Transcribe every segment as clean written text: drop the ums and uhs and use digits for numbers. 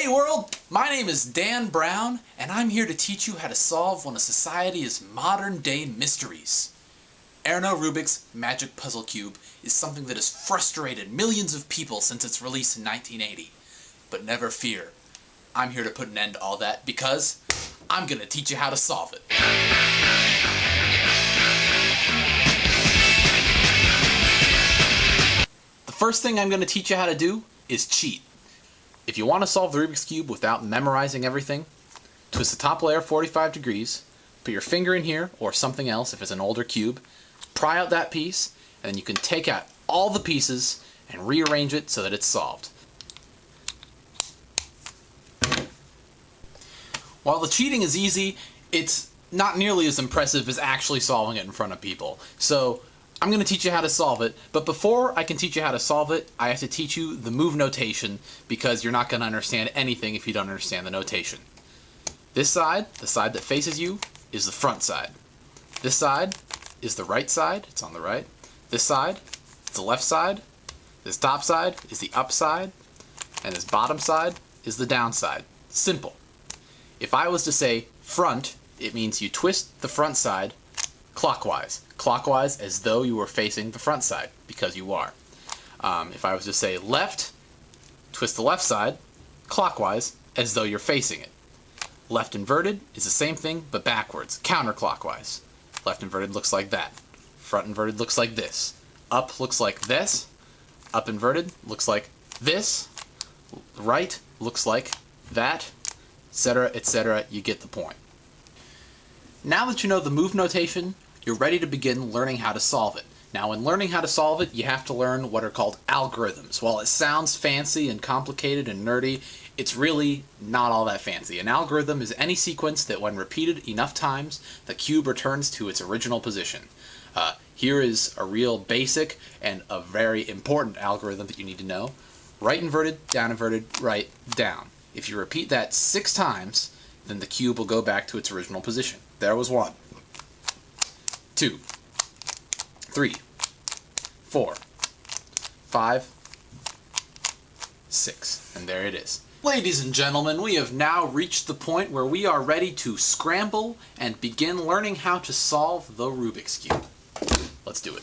Hey world, my name is Dan Brown, and I'm here to teach you how to solve one of society's modern-day mysteries. Erno Rubik's Magic Puzzle Cube is something that has frustrated millions of people since its release in 1980. But never fear, I'm here to put an end to all that because I'm going to teach you how to solve it. The first thing I'm going to teach you how to do is cheat. If you want to solve the Rubik's Cube without memorizing everything, twist the top layer 45 degrees, put your finger in here, or something else if it's an older cube, pry out that piece, and then you can take out all the pieces and rearrange it so that it's solved. While the cheating is easy, it's not nearly as impressive as actually solving it in front of people. So I'm going to teach you how to solve it, but before I can teach you how to solve it, I have to teach you the move notation because you're not going to understand anything if you don't understand the notation. This side, the side that faces you, is the front side. This side is the right side, it's on the right. This side is the left side. This top side is the up side. And this bottom side is the down side. Simple. If I was to say front, it means you twist the front side clockwise. Clockwise as though you were facing the front side, because you are. If I was to say left, twist the left side clockwise as though you're facing it. Left inverted is the same thing but backwards, counterclockwise. Left inverted looks like that. Front inverted looks like this. Up looks like this. Up inverted looks like this. Right looks like that, etc., etc. You get the point. Now that you know the move notation, you're ready to begin learning how to solve it. Now, in learning how to solve it, you have to learn what are called algorithms. While it sounds fancy and complicated and nerdy, it's really not all that fancy. An algorithm is any sequence that, when repeated enough times, the cube returns to its original position. Here is a real basic and a very important algorithm that you need to know. Right inverted, right, down. If you repeat that 6 times, then the cube will go back to its original position. There was 1, 2, 3, 4, 5, 6, and there it is. Ladies and gentlemen, we have now reached the point where we are ready to scramble and begin learning how to solve the Rubik's Cube. Let's do it.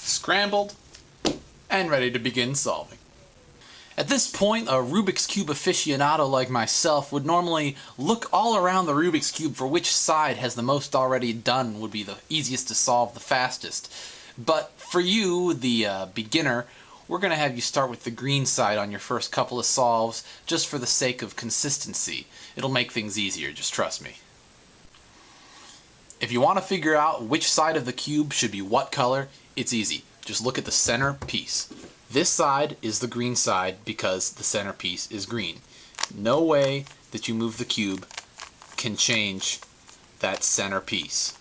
Scrambled and ready to begin solving. At this point, a Rubik's Cube aficionado like myself would normally look all around the Rubik's Cube for which side has the most already done, would be the easiest to solve the fastest. But for you, the beginner, we're going to have you start with the green side on your first couple of solves just for the sake of consistency. It'll make things easier, just trust me. If you want to figure out which side of the cube should be what color, it's easy. Just look at the center piece. This side is the green side because the center piece is green. No way that you move the cube can change that center piece.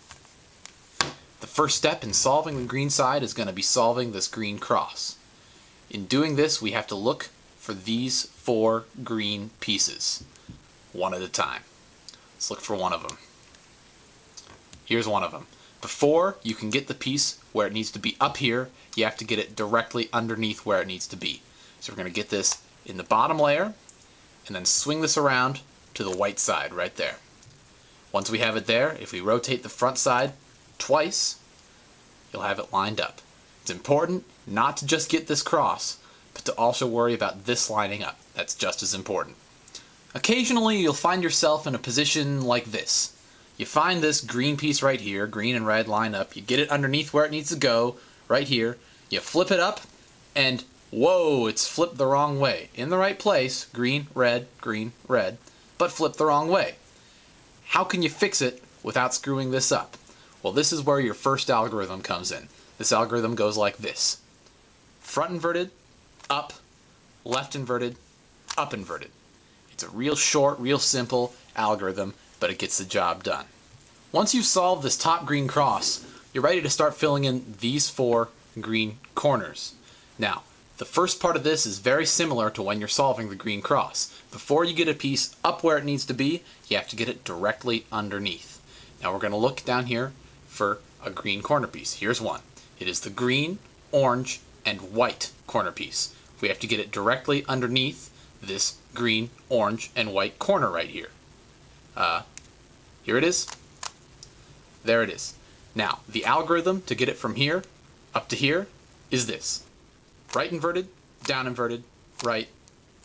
The first step in solving the green side is going to be solving this green cross. In doing this, we have to look for these 4 green pieces, one at a time. Let's look for one of them. Here's one of them. Before you can get the piece where it needs to be up here, you have to get it directly underneath where it needs to be. So we're going to get this in the bottom layer and then swing this around to the white side right there. Once we have it there, if we rotate the front side twice, you'll have it lined up. It's important not to just get this cross, but to also worry about this lining up. That's just as important. Occasionally you'll find yourself in a position like this. You find this green piece right here, green and red line up, you get it underneath where it needs to go, right here, you flip it up, and whoa, it's flipped the wrong way. In the right place, green, red, but flipped the wrong way. How can you fix it without screwing this up? Well, this is where your first algorithm comes in. This algorithm goes like this. Front inverted, up, left inverted, up inverted. It's a real short, real simple algorithm, but it gets the job done. Once you've solved this top green cross, you're ready to start filling in these 4 green corners. Now, The first part of this is very similar to when you're solving the green cross. Before you get a piece up where it needs to be, you have to get it directly underneath. Now we're going to look down here for a green corner piece. Here's one. It is the green, orange, and white corner piece. We have to get it directly underneath this green, orange, and white corner right here. Here it is. There it is. Now, the algorithm to get it from here up to here is this. Right inverted, right,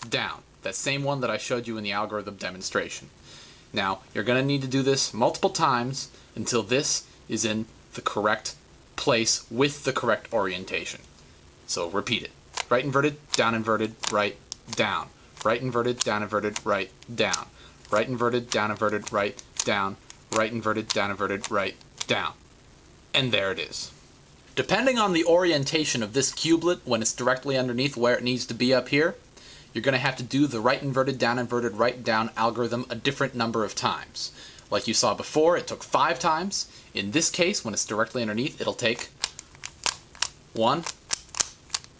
down. That same one that I showed you in the algorithm demonstration. Now, you're going to need to do this multiple times until this is in the correct place with the correct orientation. So repeat it. Right inverted, right, down. Right inverted, right, down. Right inverted, right, down. Right inverted, right, down. And there it is. Depending on the orientation of this cubelet when it's directly underneath where it needs to be up here, you're going to have to do the right inverted, right, down algorithm a different number of times. Like you saw before, it took 5 times. In this case, when it's directly underneath, it'll take 1,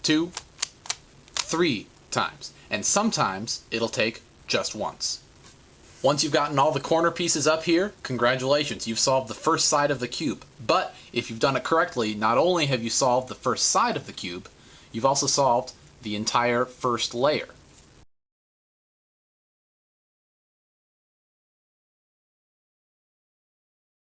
2, 3 times. And sometimes it'll take just once. Once you've gotten all the corner pieces up here, congratulations, you've solved the first side of the cube. But if you've done it correctly, not only have you solved the first side of the cube, you've also solved the entire first layer.